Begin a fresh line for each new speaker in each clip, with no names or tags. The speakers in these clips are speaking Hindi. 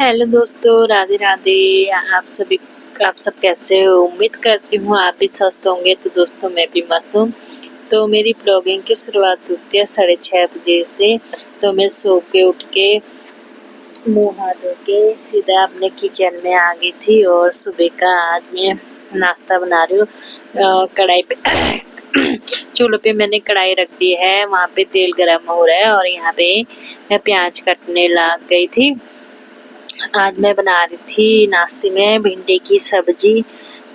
हेलो दोस्तों, राधे राधे। आप सब कैसे हो? उम्मीद करती हूँ आप भी स्वस्थ होंगे। तो दोस्तों मैं भी मस्त हूँ। तो मेरी ब्लॉगिंग की शुरुआत होती है 6:30 बजे से। तो मैं सो के उठ के मुँह हाथ धो के सीधा अपने किचन में आ गई थी और सुबह का आज मैं नाश्ता बना रही हूँ। कढ़ाई पे चूल्हे पे मैंने कढ़ाई रख दी है, वहाँ पे तेल गरम हो रहा है और यहाँ पे मैं प्याज कटने लग गई थी। आज मैं बना रही थी नाश्ते में भिंडी की सब्जी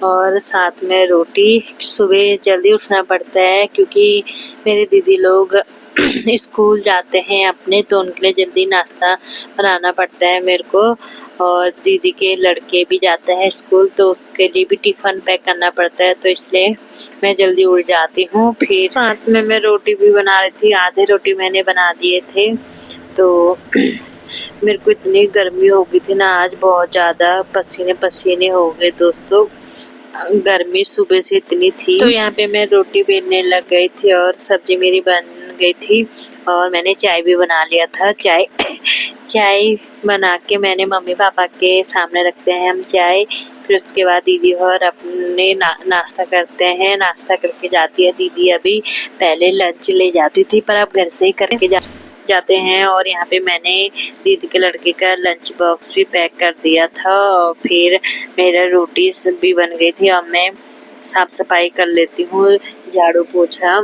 और साथ में रोटी। सुबह जल्दी उठना पड़ता है क्योंकि मेरे दीदी लोग स्कूल जाते हैं अपने, तो उनके लिए जल्दी नाश्ता बनाना पड़ता है मेरे को। और दीदी के लड़के भी जाते हैं स्कूल, तो उसके लिए भी टिफ़िन पैक करना पड़ता है, तो इसलिए मैं जल्दी उठ जाती हूँ। फिर साथ में मैं रोटी भी बना रही थी, आधे रोटी मैंने बना दिए थे। तो मेरे को इतनी गर्मी हो गई थी ना आज, बहुत ज़्यादा पसीने पसीने हो गए दोस्तों। गर्मी सुबह से इतनी थी। तो यहाँ पे मैं रोटी बेलने लग गई थी और सब्जी मेरी बन गई थी और मैंने चाय भी बना लिया था। चाय बना के मैंने मम्मी पापा के सामने रखते हैं हम चाय। फिर उसके बाद दीदी और अपने नाश्ता करते हैं। नाश्ता करके जाती है दीदी। अभी पहले लंच ले जाती थी पर अब घर से ही करके जाते हैं। और यहाँ पे मैंने दीदी के लड़के का लंच बॉक्स भी पैक कर दिया था और फिर मेरा रोटी भी बन गई थी। अब मैं साफ सफाई कर लेती हूँ, झाड़ू पोछा।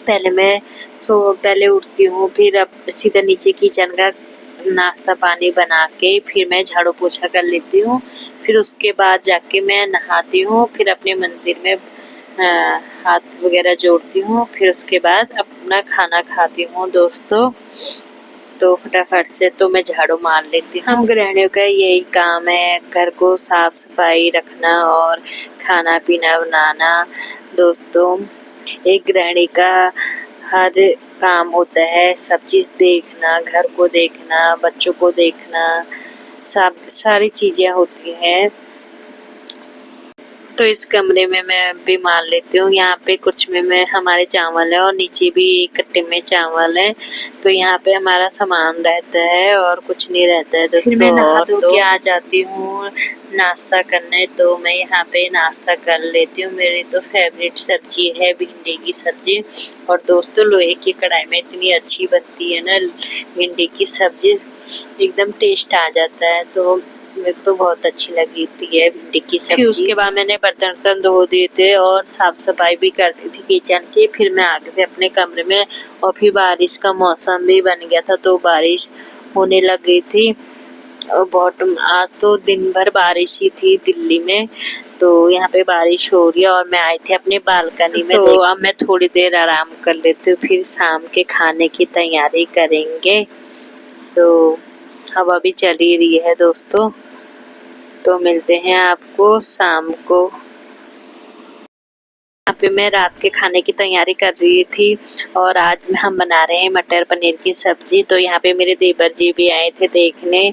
पहले उठती हूँ, फिर अब सीधा नीचे किचन का नाश्ता पानी बना के फिर मैं झाड़ू पोछा कर लेती हूँ। फिर उसके बाद जाके मैं नहाती हूँ, फिर अपने मंदिर में हाथ वगैरह जोड़ती हूँ। फिर उसके बाद अपना खाना खाती हूँ दोस्तों। तो फटाफट से तो मैं झाड़ू मार लेती हूँ। हम गृहिणियों का यही काम है, घर को साफ सफाई रखना और खाना पीना बनाना। दोस्तों एक गृहिणी का हर काम होता है, सब चीज़ देखना, घर को देखना, बच्चों को देखना, सब सारी चीज़ें होती हैं। तो इस कमरे में मैं भी मार लेती हूँ। यहाँ पे कुछ में हमारे चावल है और नीचे भी एक कट्टे में चावल है। तो यहाँ पे हमारा सामान रहता है और कुछ नहीं रहता है दोस्तों। मैं नहा धो के आ जाती हूँ नाश्ता करने, तो मैं यहाँ पे नाश्ता कर लेती हूँ। मेरी तो फेवरेट सब्जी है भिंडी की सब्जी। और दोस्तों लोहे की कढ़ाई में इतनी अच्छी बनती है ना भिंडी की सब्जी, एकदम टेस्ट आ जाता है। तो मेरे को तो बहुत अच्छी लगी थी है भिंडी की सब्जी। फिर उसके बाद मैंने बर्तन धो दिए थे और साफ सफाई भी करती थी किचन की। फिर मैं आ गई थी अपने कमरे में और फिर बारिश का मौसम भी बन गया था, तो बारिश होने लग गई थी। और आज तो दिन भर बारिश ही थी दिल्ली में। तो यहाँ पे बारिश हो रही है और मैं आई थी अपने बालकनी में। तो अब मैं थोड़ी देर आराम कर लेती हूँ, फिर शाम के खाने की तैयारी करेंगे। तो हवा भी चल ही रही है दोस्तों। तो मिलते हैं आपको शाम को। यहाँ पे मैं रात के खाने की तैयारी कर रही थी और आज हम बना रहे हैं मटर पनीर की सब्जी। तो यहाँ पे मेरे देवर जी भी आए थे देखने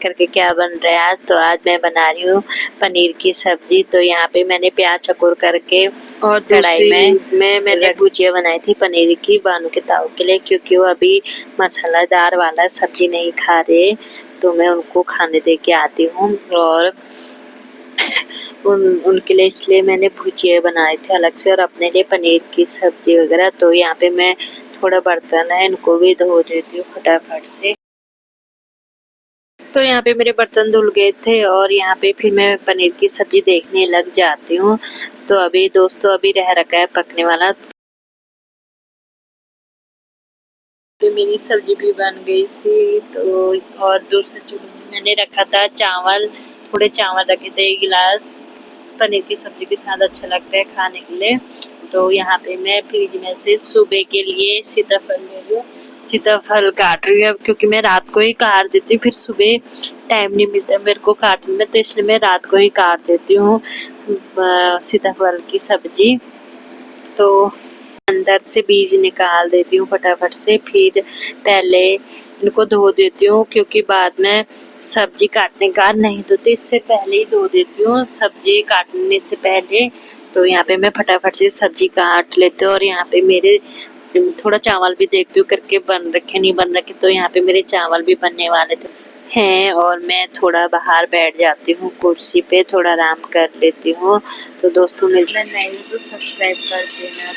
करके क्या बन रहा है आज। तो आज मैं बना रही हूँ पनीर की सब्जी। तो यहाँ पे मैंने प्याज चकोर करके और कढ़ाई में मैंने भुजिया बनाई थी पनीर की बानू के ताऊ के लिए, क्योंकि वो अभी मसालेदार वाला सब्जी नहीं खा रहे, तो मैं उनको खाने दे के आती हूँ। और उनके लिए इसलिए मैंने भुजिया बनाए थे अलग से और अपने लिए पनीर की सब्जी वगैरह। तो यहाँ पे मैं थोड़ा बर्तन है इनको भी धो देती हूँ फटाफट से। तो यहाँ पे मेरे बर्तन धुल गए थे और यहाँ पे फिर मैं पनीर की सब्जी देखने लग जाती हूँ। तो अभी दोस्तों अभी रह रखा है पकने वाला। तो मेरी सब्जी भी बन गई थी। तो और दूसरे चूल्हे में मैंने रखा था चावल, थोड़े चावल रखे थे, एक गिलास। पनीर की सब्जी के साथ अच्छा लगता है खाने के लिए। तो यहाँ पे मैं फ्रिज में से सुबह के लिए सीताफल ले रही हूँ, सीताफल काट रही हूँ क्योंकि मैं रात को ही काट देती हूँ, फिर सुबह टाइम नहीं मिलता मेरे को काटने में, तो इसलिए मैं रात को ही काट देती हूँ सीताफल की सब्जी। तो अंदर से बीज निकाल देती हूँ फटाफट से। फिर पहले इनको धो देती हूँ क्योंकि बाद में सब्जी काटने का नहीं धोती, इससे पहले ही धो देती हूँ सब्जी काटने से पहले। तो यहाँ पे मैं फटाफट से सब्जी काट लेती हूँ और यहाँ पे मेरे थोड़ा चावल भी देखती हूँ करके बन रखे नहीं बन रखे। तो यहाँ पे मेरे चावल भी बनने वाले थे। हैं और मैं थोड़ा बाहर बैठ जाती हूँ कुर्सी पे, थोड़ा आराम कर लेती हूँ। तो दोस्तों मेरे नए तो सब्सक्राइब कर देना।